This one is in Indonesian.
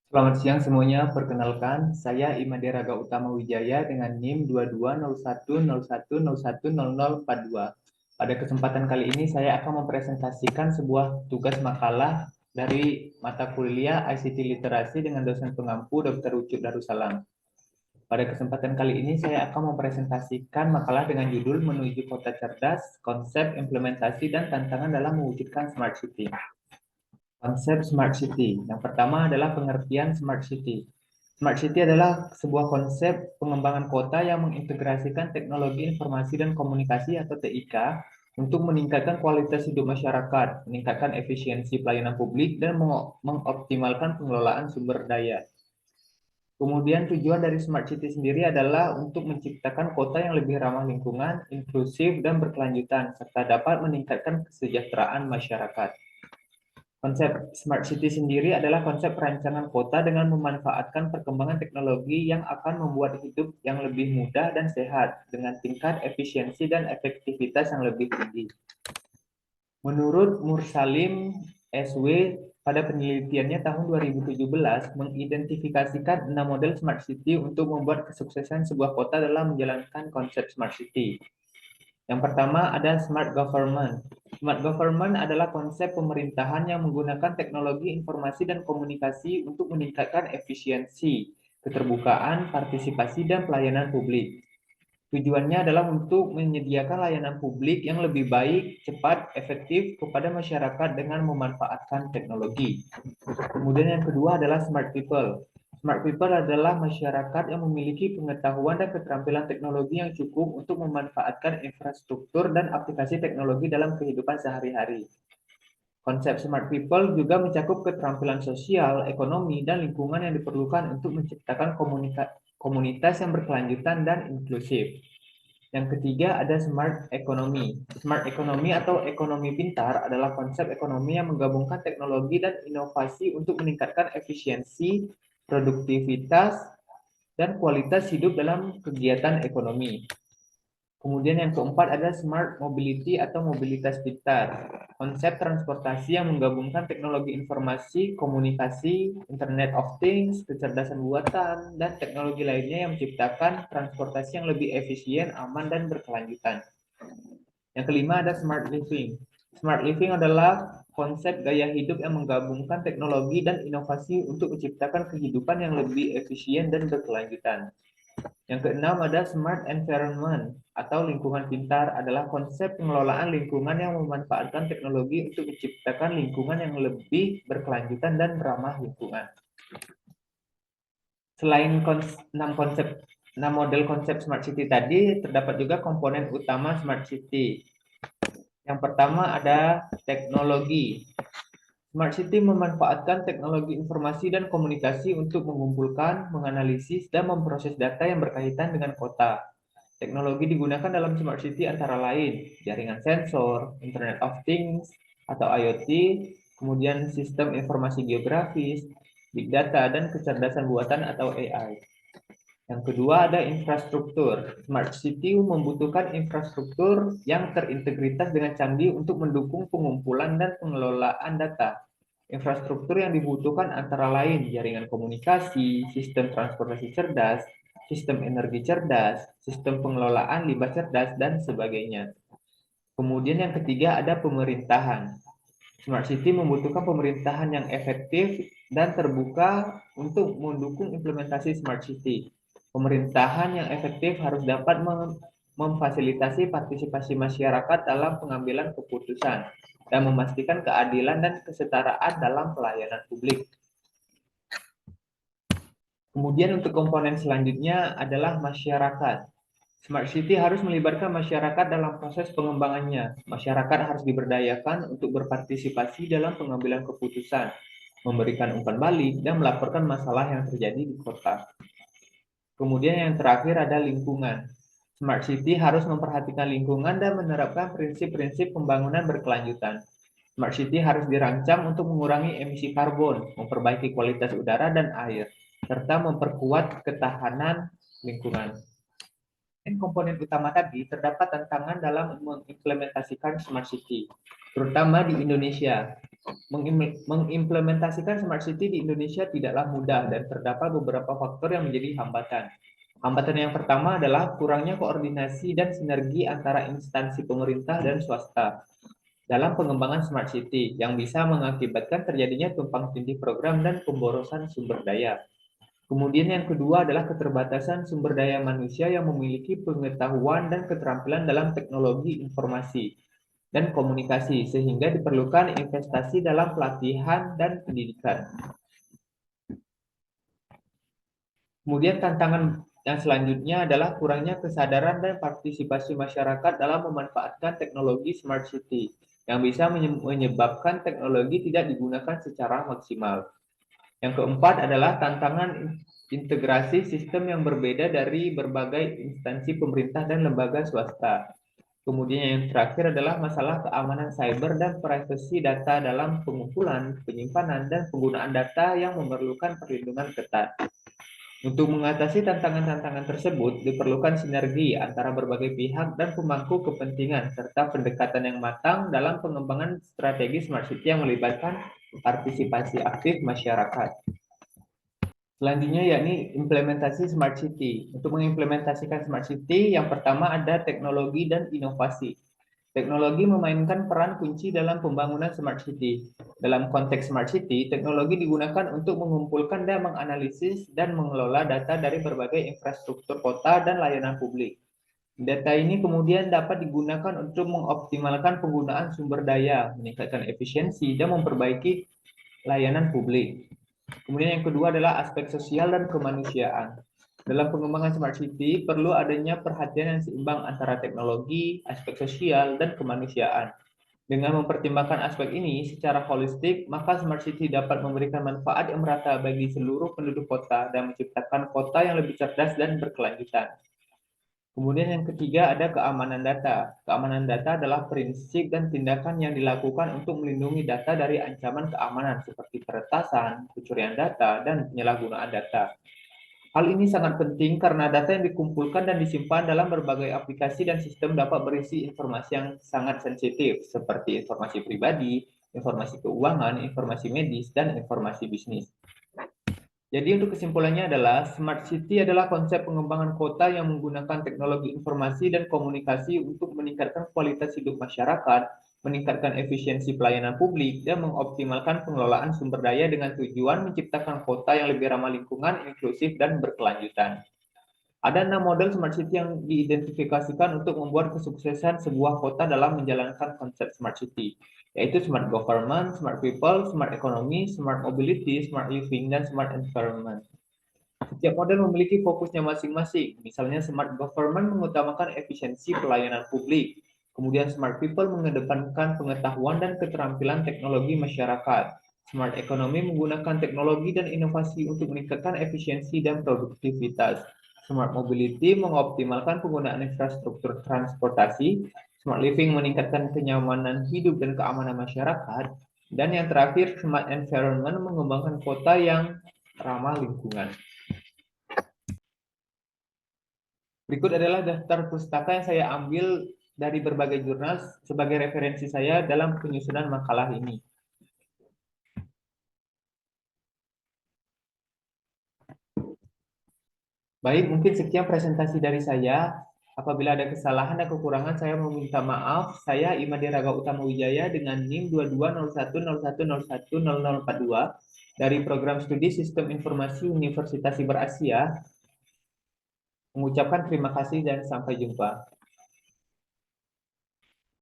Selamat siang semuanya, perkenalkan saya Imade Utama Wijaya dengan NIM 220101010042. Pada kesempatan kali ini saya akan mempresentasikan sebuah tugas makalah dari mata kuliah ICT Literasi dengan dosen pengampu Dr. Ucup Darussalam. Pada kesempatan kali ini saya akan mempresentasikan makalah dengan judul Menuju Kota Cerdas, Konsep Implementasi dan Tantangan dalam Mewujudkan Smart City. Konsep Smart City. Yang pertama adalah pengertian Smart City. Smart City adalah sebuah konsep pengembangan kota yang mengintegrasikan teknologi informasi dan komunikasi atau TIK untuk meningkatkan kualitas hidup masyarakat, meningkatkan efisiensi pelayanan publik, dan mengoptimalkan pengelolaan sumber daya. Kemudian tujuan dari Smart City sendiri adalah untuk menciptakan kota yang lebih ramah lingkungan, inklusif, dan berkelanjutan, serta dapat meningkatkan kesejahteraan masyarakat. Konsep Smart City sendiri adalah konsep perancangan kota dengan memanfaatkan perkembangan teknologi yang akan membuat hidup yang lebih mudah dan sehat dengan tingkat efisiensi dan efektivitas yang lebih tinggi. Menurut Mursalim SW, pada penelitiannya tahun 2017 mengidentifikasikan 6 model Smart City untuk membuat kesuksesan sebuah kota dalam menjalankan konsep Smart City. Yang pertama ada Smart Government. Smart Government adalah konsep pemerintahan yang menggunakan teknologi informasi dan komunikasi untuk meningkatkan efisiensi, keterbukaan, partisipasi, dan pelayanan publik. Tujuannya adalah untuk menyediakan layanan publik yang lebih baik, cepat, efektif kepada masyarakat dengan memanfaatkan teknologi. Kemudian yang kedua adalah Smart People. Smart People adalah masyarakat yang memiliki pengetahuan dan keterampilan teknologi yang cukup untuk memanfaatkan infrastruktur dan aplikasi teknologi dalam kehidupan sehari-hari. Konsep Smart People juga mencakup keterampilan sosial, ekonomi, dan lingkungan yang diperlukan untuk menciptakan komunitas yang berkelanjutan dan inklusif. Yang ketiga ada Smart Economy. Smart Economy atau ekonomi pintar adalah konsep ekonomi yang menggabungkan teknologi dan inovasi untuk meningkatkan efisiensi, produktivitas, dan kualitas hidup dalam kegiatan ekonomi. Kemudian yang keempat ada Smart Mobility atau mobilitas pintar. Konsep transportasi yang menggabungkan teknologi informasi, komunikasi, Internet of Things, kecerdasan buatan, dan teknologi lainnya yang menciptakan transportasi yang lebih efisien, aman, dan berkelanjutan. Yang kelima ada Smart Living. Smart Living adalah konsep gaya hidup yang menggabungkan teknologi dan inovasi untuk menciptakan kehidupan yang lebih efisien dan berkelanjutan. Yang keenam ada Smart Environment atau lingkungan pintar adalah konsep pengelolaan lingkungan yang memanfaatkan teknologi untuk menciptakan lingkungan yang lebih berkelanjutan dan ramah lingkungan. Selain 6 model konsep Smart City tadi, terdapat juga komponen utama Smart City. Yang pertama ada teknologi. Smart City memanfaatkan teknologi informasi dan komunikasi untuk mengumpulkan, menganalisis, dan memproses data yang berkaitan dengan kota. Teknologi digunakan dalam Smart City antara lain jaringan sensor, Internet of Things atau IoT, kemudian sistem informasi geografis, big data, dan kecerdasan buatan atau AI. Yang kedua ada infrastruktur. Smart City membutuhkan infrastruktur yang terintegritas dengan canggih untuk mendukung pengumpulan dan pengelolaan data. Infrastruktur yang dibutuhkan antara lain jaringan komunikasi, sistem transportasi cerdas, sistem energi cerdas, sistem pengelolaan limbah cerdas, dan sebagainya. Kemudian yang ketiga ada pemerintahan. Smart City membutuhkan pemerintahan yang efektif dan terbuka untuk mendukung implementasi Smart City. Pemerintahan yang efektif harus dapat memfasilitasi partisipasi masyarakat dalam pengambilan keputusan dan memastikan keadilan dan kesetaraan dalam pelayanan publik. Kemudian untuk komponen selanjutnya adalah masyarakat. Smart City harus melibatkan masyarakat dalam proses pengembangannya. Masyarakat harus diberdayakan untuk berpartisipasi dalam pengambilan keputusan, memberikan umpan balik, dan melaporkan masalah yang terjadi di kota. Kemudian yang terakhir ada lingkungan. Smart City harus memperhatikan lingkungan dan menerapkan prinsip-prinsip pembangunan berkelanjutan. Smart City harus dirancang untuk mengurangi emisi karbon, memperbaiki kualitas udara dan air, serta memperkuat ketahanan lingkungan. Komponen utama tadi terdapat tantangan dalam mengimplementasikan Smart City, terutama di Indonesia. Mengimplementasikan Smart City di Indonesia tidaklah mudah dan terdapat beberapa faktor yang menjadi hambatan. Hambatan yang pertama adalah kurangnya koordinasi dan sinergi antara instansi pemerintah dan swasta dalam pengembangan Smart City yang bisa mengakibatkan terjadinya tumpang tindih program dan pemborosan sumber daya. Kemudian yang kedua adalah keterbatasan sumber daya manusia yang memiliki pengetahuan dan keterampilan dalam teknologi informasi dan komunikasi, sehingga diperlukan investasi dalam pelatihan dan pendidikan. Kemudian tantangan yang selanjutnya adalah kurangnya kesadaran dan partisipasi masyarakat dalam memanfaatkan teknologi Smart City, yang bisa menyebabkan teknologi tidak digunakan secara maksimal. Yang keempat adalah tantangan integrasi sistem yang berbeda dari berbagai instansi pemerintah dan lembaga swasta. Kemudian yang terakhir adalah masalah keamanan cyber dan privasi data dalam pengumpulan, penyimpanan, dan penggunaan data yang memerlukan perlindungan ketat. Untuk mengatasi tantangan-tantangan tersebut, diperlukan sinergi antara berbagai pihak dan pemangku kepentingan, serta pendekatan yang matang dalam pengembangan strategi Smart City yang melibatkan partisipasi aktif masyarakat. Selanjutnya yakni implementasi Smart City. Untuk mengimplementasikan Smart City, yang pertama ada teknologi dan inovasi. Teknologi memainkan peran kunci dalam pembangunan Smart City. Dalam konteks Smart City, teknologi digunakan untuk mengumpulkan dan menganalisis dan mengelola data dari berbagai infrastruktur kota dan layanan publik. Data ini kemudian dapat digunakan untuk mengoptimalkan penggunaan sumber daya, meningkatkan efisiensi, dan memperbaiki layanan publik. Kemudian yang kedua adalah aspek sosial dan kemanusiaan. Dalam pengembangan Smart City, perlu adanya perhatian yang seimbang antara teknologi, aspek sosial, dan kemanusiaan. Dengan mempertimbangkan aspek ini secara holistik, maka Smart City dapat memberikan manfaat yang merata bagi seluruh penduduk kota dan menciptakan kota yang lebih cerdas dan berkelanjutan. Kemudian yang ketiga ada keamanan data. Keamanan data adalah prinsip dan tindakan yang dilakukan untuk melindungi data dari ancaman keamanan seperti peretasan, pencurian data, dan penyalahgunaan data. Hal ini sangat penting karena data yang dikumpulkan dan disimpan dalam berbagai aplikasi dan sistem dapat berisi informasi yang sangat sensitif seperti informasi pribadi, informasi keuangan, informasi medis, dan informasi bisnis. Jadi untuk kesimpulannya adalah Smart City adalah konsep pengembangan kota yang menggunakan teknologi informasi dan komunikasi untuk meningkatkan kualitas hidup masyarakat, meningkatkan efisiensi pelayanan publik, dan mengoptimalkan pengelolaan sumber daya dengan tujuan menciptakan kota yang lebih ramah lingkungan, inklusif, dan berkelanjutan. Ada 6 model Smart City yang diidentifikasikan untuk membuat kesuksesan sebuah kota dalam menjalankan konsep Smart City, yaitu Smart Government, Smart People, Smart Economy, Smart Mobility, Smart Living, dan Smart Environment. Setiap model memiliki fokusnya masing-masing. Misalnya Smart Government mengutamakan efisiensi pelayanan publik. Kemudian Smart People mengedepankan pengetahuan dan keterampilan teknologi masyarakat. Smart Economy menggunakan teknologi dan inovasi untuk meningkatkan efisiensi dan produktivitas. Smart Mobility mengoptimalkan penggunaan infrastruktur transportasi. Smart Living meningkatkan kenyamanan hidup dan keamanan masyarakat. Dan yang terakhir, Smart Environment mengembangkan kota yang ramah lingkungan. Berikut adalah daftar pustaka yang saya ambil dari berbagai jurnal sebagai referensi saya dalam penyusunan makalah ini. Baik, mungkin sekian presentasi dari saya. Apabila ada kesalahan dan kekurangan, saya meminta maaf. Saya Imade Raga Utama Wijaya dengan NIM 220101010042 dari Program Studi Sistem Informasi Universitas Siber Asia. Mengucapkan terima kasih dan sampai jumpa.